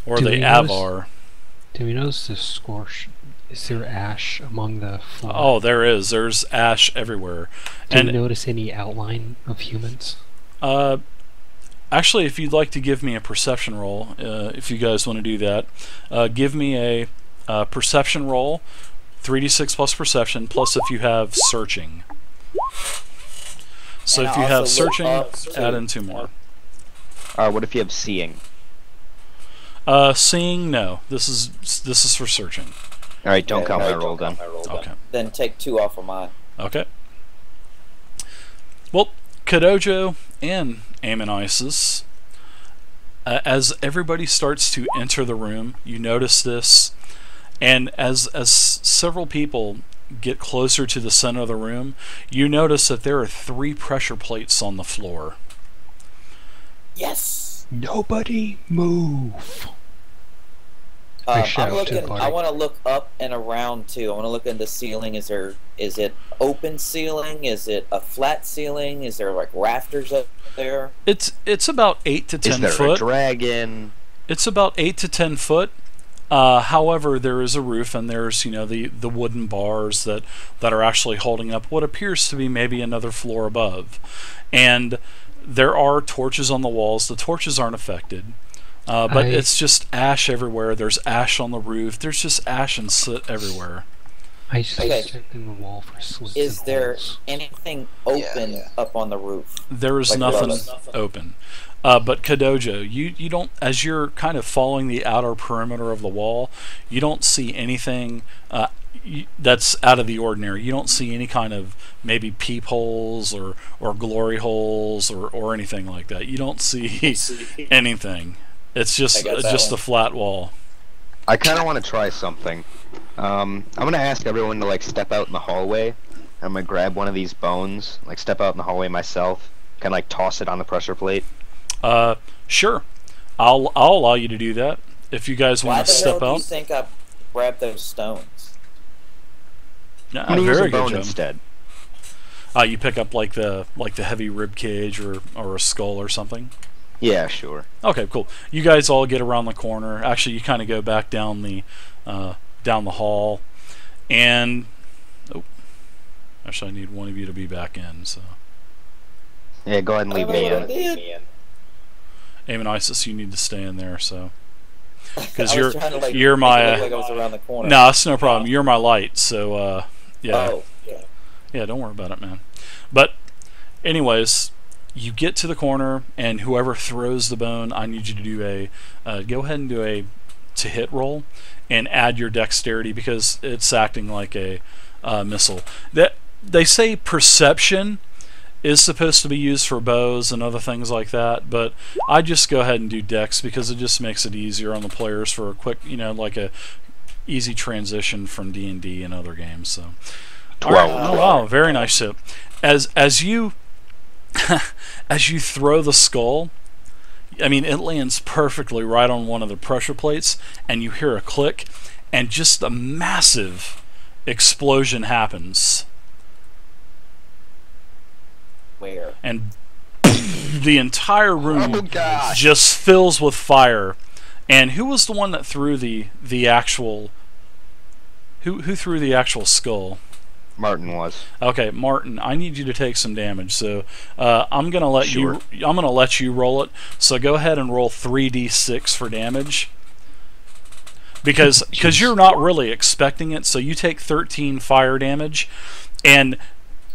or the Avar. Do we notice the scorch? Is there ash among the floor? Oh, there is. There's ash everywhere. Do we notice any outline of humans? Actually, if you'd like to give me a perception roll, if you guys want to do that, give me a perception roll, 3d6 plus perception, plus if you have searching. So And if you I have also look searching, up add in 2 more. What if you have seeing? Seeing, no. This is for searching. Alright, don't count my roll then. Okay. Then take 2 off of mine. Okay. Well, Kodojo and AmenIsis, as everybody starts to enter the room, you notice this, and as several people get closer to the center of the room, you notice that there are 3 pressure plates on the floor. Yes. Nobody move. I want to look up and around too. I want to look in the ceiling. Is it open ceiling? Is it a flat ceiling? Is there like rafters up there? It's about 8 to 10 foot. Is there a dragon? It's about 8 to 10 foot. However, there is a roof, and there's the wooden bars that are actually holding up what appears to be maybe another floor above, and there are torches on the walls. The torches aren't affected. But it's just ash everywhere. There's ash on the roof. There's just ash and soot everywhere. I just checking the wall for slits. Is there anything open up on the roof? There is nothing open. But Kodojo, you don't, as you're kind of following the outer perimeter of the wall, you don't see anything that's out of the ordinary. You don't see any kind of maybe peepholes or glory holes or anything like that. You don't see anything. It's just a flat wall. I kind of want to try something. I'm gonna ask everyone to step out in the hallway. I'm gonna grab one of these bones, step out in the hallway myself, kind of toss it on the pressure plate. Sure. I'll allow you to do that if you guys want to step out. Why the hell do you think I grabbed those stones? Yeah, very good job. Instead. You pick up like the heavy rib cage or a skull or something. Yeah, sure. Okay, cool. You guys all get around the corner. Actually, you kind of go back down the hall, and actually, I need one of you to be back in. So yeah, go ahead and leave me in. AmenIsis, you need to stay in there. So because you're my like I was around the corner. No, it's no problem. You're my light. So yeah. Oh, yeah. Don't worry about it, man. But anyways. You get to the corner, and whoever throws the bone, I need you to do go ahead and do a to hit roll, and add your dexterity because it's acting like a missile. That they say perception is supposed to be used for bows and other things like that, but I just go ahead and do dex because it just makes it easier on the players for a quick, like a easy transition from D&D and other games. So, 12. Right. Oh wow, very nice. So, as you as you throw the skull, I mean, it lands perfectly right on one of the pressure plates, and you hear a click, and just a massive explosion happens. Where? And the entire room just fills with fire. And who was the one that threw the actual? Who threw the actual skull? Martin was. Okay, Martin, I need you to take some damage. So I'm gonna let you roll it. So go ahead and roll 3d6 for damage. Because you're not really expecting it, so you take 13 fire damage, and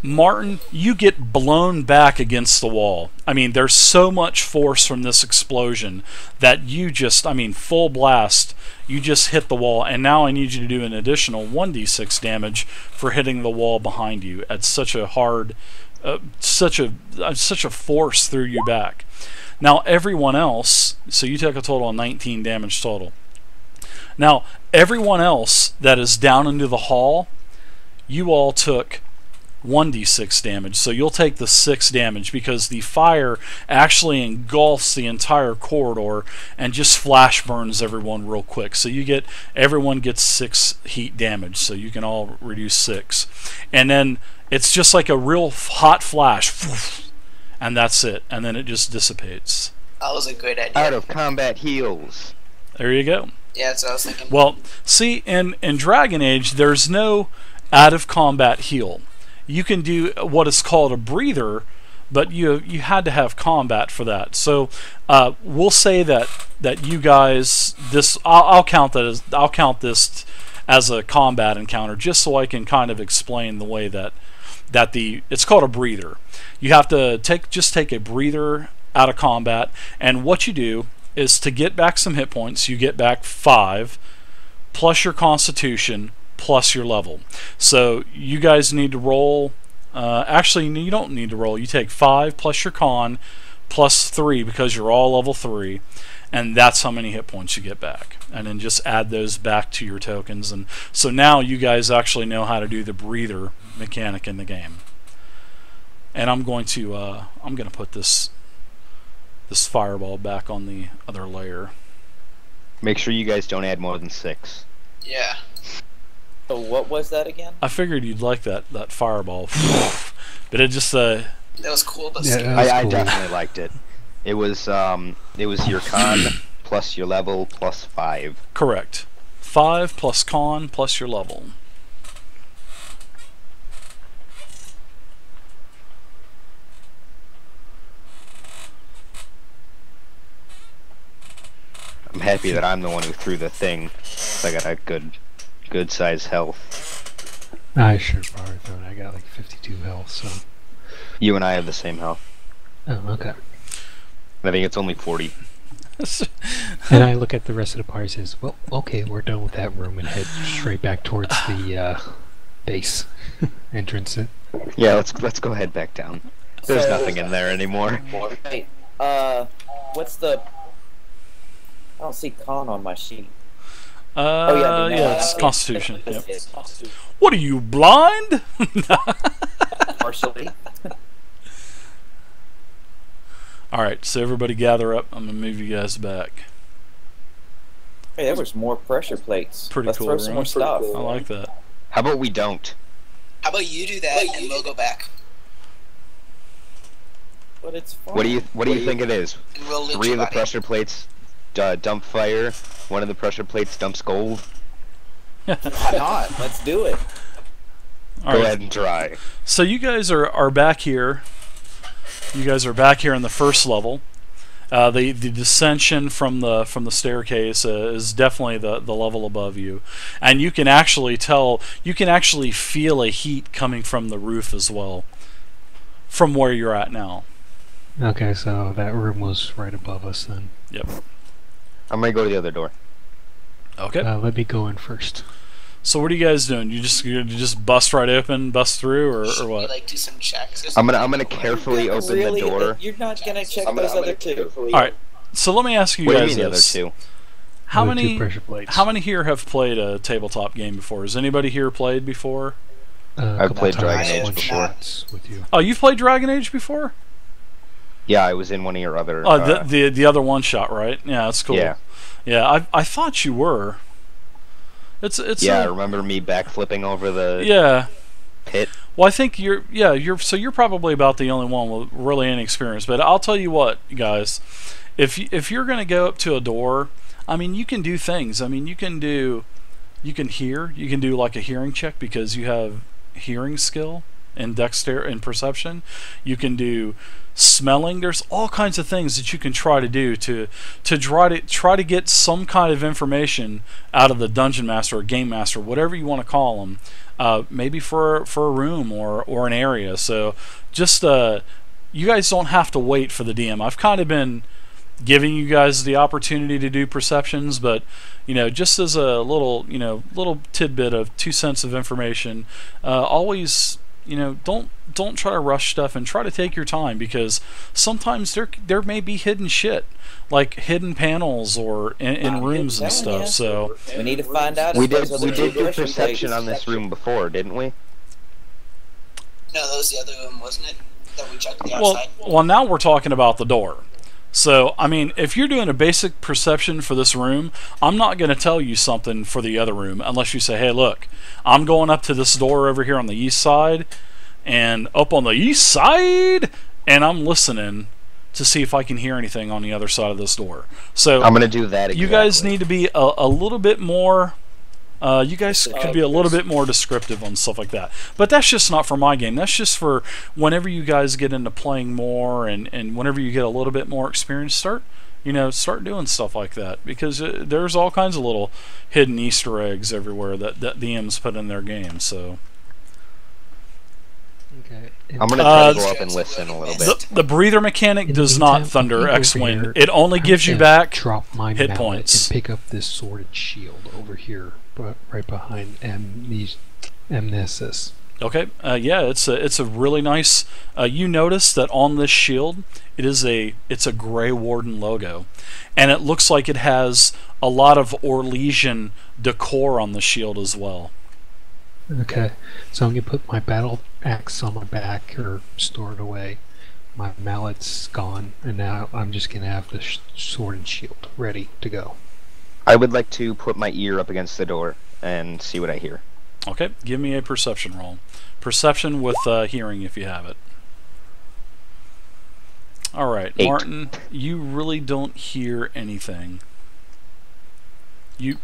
Martin, you get blown back against the wall. I mean, there's so much force from this explosion that you just, full blast, you just hit the wall, and now I need you to do an additional 1d6 damage for hitting the wall behind you at such a hard, such a force threw you back. Now everyone else, so you took a total of 19 damage total. Now everyone else that is down into the hall, you all took 1d6 damage, so you'll take the 6 damage because the fire actually engulfs the entire corridor and just flash burns everyone real quick. So everyone gets 6 heat damage, so you can all reduce 6, and then it's just like a real hot flash, and that's it, and then it just dissipates. That was a good idea. Out of combat heals. There you go. Yeah, that's what I was thinking. Well, see, in Dragon Age, there's no out-of-combat heal. You can do what is called a breather, but you had to have combat for that. So we'll say that you guys, I'll count this as a combat encounter, just so I can kind of explain the way that it's called a breather. You have to take a breather out of combat, and what you do is to get back some hit points. You get back 5 plus your constitution plus your level. So you guys need to roll. Actually, you don't need to roll. You take 5 plus your con plus 3 because you're all level 3, and that's how many hit points you get back. And then just add those back to your tokens. And so now you guys actually know how to do the breather mechanic in the game. And I'm going to put this fireball back on the other layer. Make sure you guys don't add more than 6. Yeah. So what was that again? I figured you'd like that fireball, but it just that was cool. But I definitely liked it. It was your con plus your level plus 5. Correct. 5 plus con plus your level. I'm happy that I'm the one who threw the thing. I got a good size health. I should have probably thrown. I got like 52 health, so. You and I have the same health. Oh, okay. I think it's only 40. And I look at the rest of the party and says, well, okay, we're done with that room, and head straight back towards the base entrance. Yeah, let's go head back down. There's nothing in there anymore. Hey, what's the... I don't see con on my sheet. Yeah, it's Constitution. Yep. What are you, blind? Partially. Alright, so everybody gather up. I'm going to move you guys back. Hey, there was more pressure plates. Pretty Let's cool, throw some right? more stuff. I like that. How about we don't? How about you do that and we'll go back? But it's fun. What do you think it is? And we'll loot 3 your of the body. pressure plates dump fire. 1 of the pressure plates dumps gold. Why not? Let's do it. All Go ahead and try. So you guys are back here. You guys are back here in the first level. The dissension from the staircase is definitely the level above you, and you can actually tell. You can actually feel a heat coming from the roof as well, from where you're at now. Okay, so that room was right above us then. Yep. I'm gonna go to the other door. Okay. Let me go in first. So what are you guys doing? You just bust right open, bust through, or Should what? we like do some checks? I'm gonna carefully open Really? the door. You're not gonna check those other two. All right. So let me ask you What do you guys mean the other this: two? How The two many? pressure plates. How many here have played a tabletop game before? Has anybody here played before? I've played Dragon times, Age one before. shots with you. Oh, you've played DragonAge before? Yeah, I was in one of your other. Oh, the other one shot, right? Yeah, that's cool. Yeah. Yeah, I thought you were. It's Yeah, remember me backflipping over the yeah. pit? Well, I think you're probably about the only one with really any experience. But I'll tell you what, guys, if you're gonna go up to a door, I mean, you can do things. I mean, you can hear. You can do like a hearing check because you have hearing skill and dexterity and perception. You can do smelling. There's all kinds of things that you can try to do to try to get some kind of information out of the dungeon master or game master, whatever you want to call them. Maybe for a room or an area. So just you guys don't have to wait for the DM. I've kind of been giving you guys the opportunity to do perceptions, but just as a little tidbit of 2 cents of information, always don't try to rush stuff and try to take your time, because sometimes there may be hidden shit, like hidden panels or in rooms and stuff. Yeah. So We need to find out. We if did those other do two pressure perception plates- on this room before, didn't we? No, that was the other room, wasn't it? That we checked the well, outside. well, now we're talking about the door. So, I mean, if you're doing a basic perception for this room, I'm not going to tell you something for the other room unless you say, hey, look, I'm going up to this door over here on the east side, and up on the east side, and I'm listening to see if I can hear anything on the other side of this door. So I'm gonna do that. You guys need to be a little bit more. You guys could be a little bit more descriptive on stuff like that. But that's just not for my game. That's just for whenever you guys get into playing more and whenever you get a little bit more experience, start doing stuff like that. Because there's all kinds of little hidden Easter eggs everywhere that DMs put in their game. So. Okay. I'm gonna try to go up and listen a little bit. The breather mechanic does not thunder X-Wind. It only gives you back hit points. And pick up this sword and shield over here, right behind AmenIsis. Okay. Yeah, it's a really nice. You notice that on this shield, it's a Grey Warden logo, and it looks like it has a lot of Orlesian decor on the shield as well. Okay, so I'm going to put my battle axe on my back, or store it away. My mallet's gone, and now I'm just going to have the sword and shield ready to go. I would like to put my ear up against the door and see what I hear. Okay, give me a perception roll. Perception with hearing if you have it. Alright, 8. Martin, you really don't hear anything. You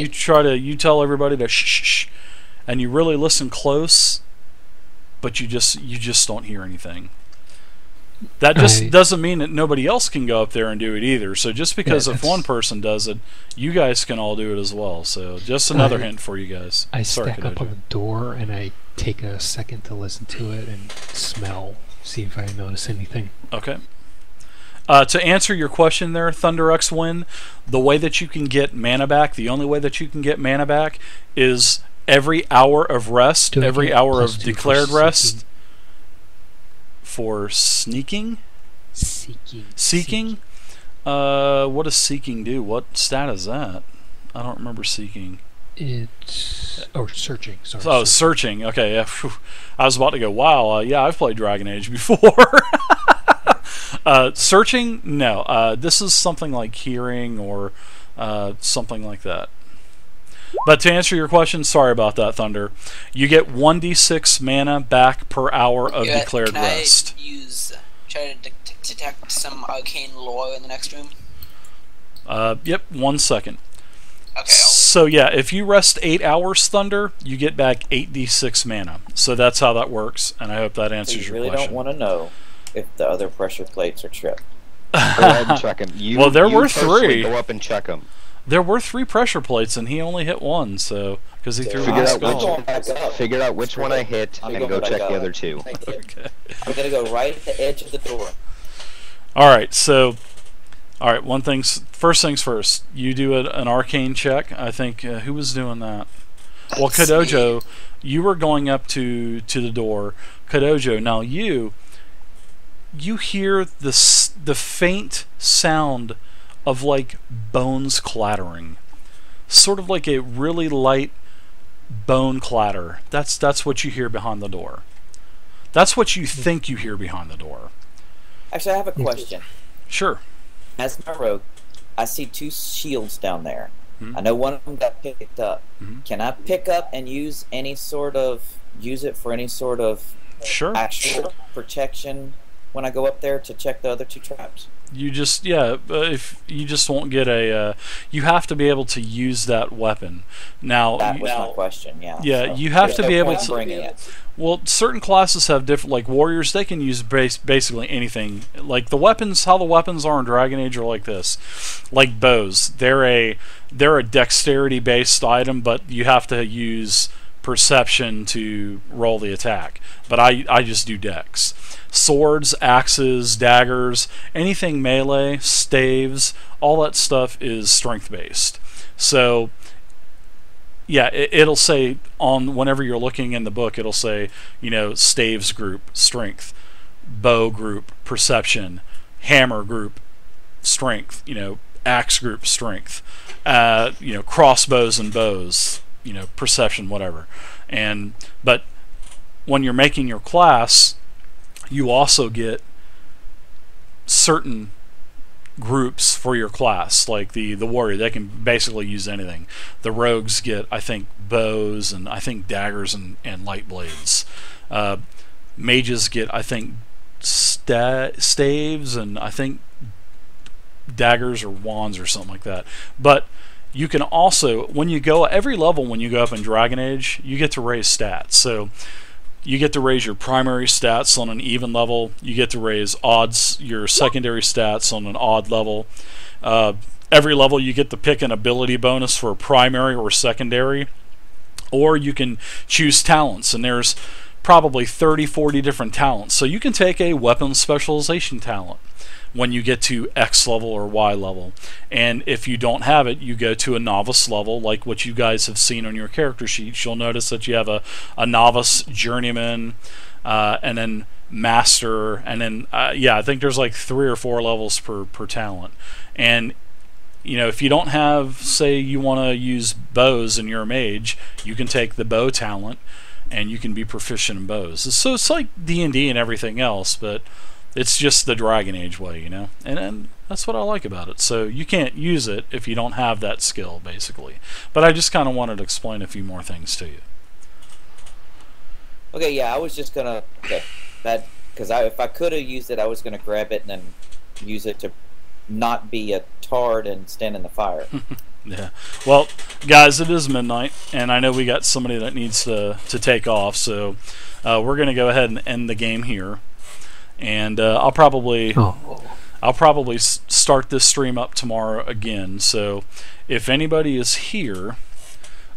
tell everybody to shh, and you really listen close, but you just don't hear anything. That just doesn't mean that nobody else can go up there and do it either. So just because if one person does it, you guys can all do it as well. So just another hint for you guys. I stack up on the door and I take a second to listen to it and smell, see if I notice anything. Okay. To answer your question there, Thunder X Wind, the way that you can get mana back, the only way that you can get mana back is every hour of rest, every hour of declared rest for sneaking? Seeking? What does seeking do? What stat is that? I don't remember seeking. It's... Oh, searching. Sorry. Oh, searching. Okay, yeah. Phew. I was about to go, wow, yeah, I've played Dragon Age before. Searching? No. This is something like hearing or something like that. But to answer your question, sorry about that, Thunder. You get 1d6 mana back per hour of declared rest. Can I try to detect some arcane lore in the next room? Yep, 1 second. Okay. So yeah, if you rest 8 hours, Thunder, you get back 8d6 mana. So that's how that works, and I hope that answers your question. You really don't want to know if the other pressure plates are tripped. Go ahead and check them. Well, there were 3. Go up and check them. There were 3 pressure plates, and he only hit 1, so because he threw Figure out which one I hit, and go check the other 2. Okay. I'm gonna go right at the edge of the door. All right, so, first things first. You do an arcane check. I think who was doing that? Well, Kodojo, you were going up to the door. Kodojo, now you hear the faint sound of like bones clattering, sort of like a really light bone clatter. That's what you hear behind the door. That's what you think you hear behind the door. Actually, I have a question. Sure. As my rogue, I see 2 shields down there. I know one of them got picked up. Can I pick up and use it for any sort of actual protection when I go up there to check the other 2 traps? You just if you just won't get a you have to be able to use that weapon. Now that was my question. Yeah. Yeah, so you have to be able to bring it. Well, certain classes have different, like warriors, they can use basically anything. Like the weapons, how the weapons are in Dragon Age are like this. Like bows, they're a dexterity based item, but you have to use perception to roll the attack. But I just do dex. Swords, axes, daggers, anything melee, staves, all that stuff is strength based. So yeah, it'll say whenever you're looking in the book, it'll say, staves group, strength, bow group, perception, hammer group, strength, axe group, strength, crossbows and bows, perception, whatever. But when you're making your class, you also get certain groups for your class, like the warrior. They can basically use anything. The rogues get, I think, bows and I think daggers and light blades. Mages get, I think, staves and I think daggers or wands or something like that. But you can also, when you go, every level when you go up in Dragon Age, you get to raise stats. So you get to raise your primary stats on an even level. You get to raise odds, your secondary stats on an odd level. Every level you get to pick an ability bonus for primary or secondary. Or you can choose talents, and there's probably 30-40 different talents. So you can take a weapon specialization talent when you get to X level or Y level. And if you don't have it, you go to a novice level, like what you guys have seen on your character sheets. You'll notice that you have a novice, journeyman, and then master, and then yeah, I think there's like 3 or 4 levels per talent. And you know, if you don't have, say you want to use bows and you're a mage, you can take the bow talent and you can be proficient in bows. So it's like D&D and everything else, but it's just the Dragon Age way, you know? And that's what I like about it. So you can't use it if you don't have that skill, basically. But I just kind of wanted to explain a few more things to you. Okay, yeah, I was just going to... Okay, that... Because if I could have used it, I was going to grab it and then use it to not be a tard and stand in the fire. Yeah. Well, guys, it is midnight, and I know we got somebody that needs to take off, so we're going to go ahead and end the game here. And I'll probably start this stream up tomorrow again. So if anybody is here,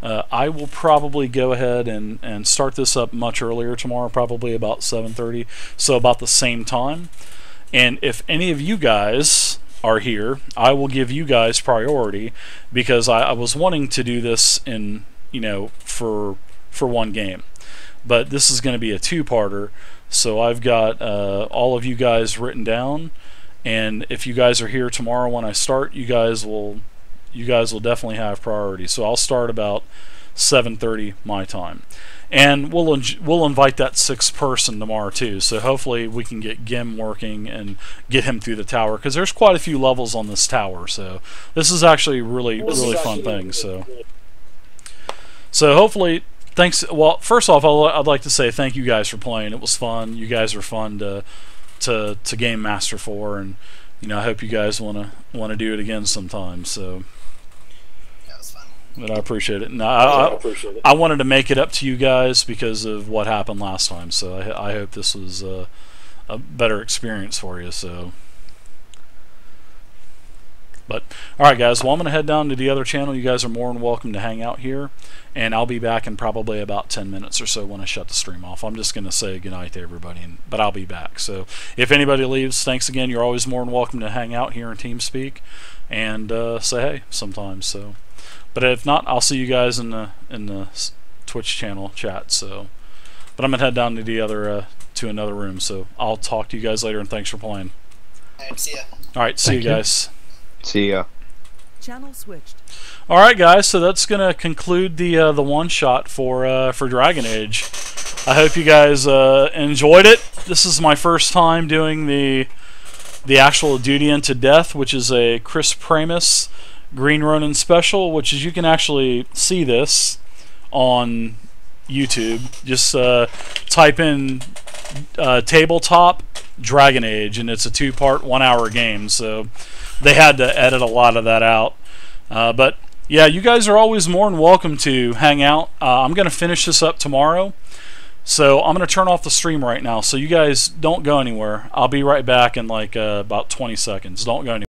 I will probably go ahead and start this up much earlier tomorrow, probably about 7:30, so about the same time. And if any of you guys are here, I will give you guys priority, because I was wanting to do this in, you know, for one game, but this is going to be a 2-parter. So I've got all of you guys written down, and if you guys are here tomorrow when I start, you guys will definitely have priority. So I'll start about 7:30 my time, and we'll invite that 6th person tomorrow too. So hopefully we can get Gim working and get him through the tower, because there's quite a few levels on this tower. So this is actually really fun thing. So hopefully. Thanks. Well, first off, I'd like to say thank you guys for playing. It was fun. You guys are fun to game master for, and you know, I hope you guys want to do it again sometime. So, yeah, it was fun. But I appreciate it. And I wanted to make it up to you guys because of what happened last time. So I hope this was a better experience for you. So. But, alright guys, well I'm going to head down to the other channel. You guys are more than welcome to hang out here, and I'll be back in probably about 10 minutes or so when I shut the stream off. I'm just going to say goodnight to everybody, but I'll be back. So, if anybody leaves, thanks again. You're always more than welcome to hang out here in TeamSpeak and say hey sometimes. So, but if not, I'll see you guys in the Twitch channel chat. So, but I'm going to head down to the other to another room. So, I'll talk to you guys later, and thanks for playing. Alright, see ya. Alright, see you guys. See ya. Channel switched. All right, guys. So that's gonna conclude the one shot for Dragon Age. I hope you guys enjoyed it. This is my first time doing the actual Duty Unto Death, which is a Chris Pramis Green Ronin special. Which is, you can actually see this on YouTube. Just type in tabletop Dragon Age, and it's a 2-part 1-hour game. So they had to edit a lot of that out. But yeah, you guys are always more than welcome to hang out. I'm going to finish this up tomorrow. So I'm going to turn off the stream right now. So you guys don't go anywhere. I'll be right back in like about 20 seconds. Don't go anywhere.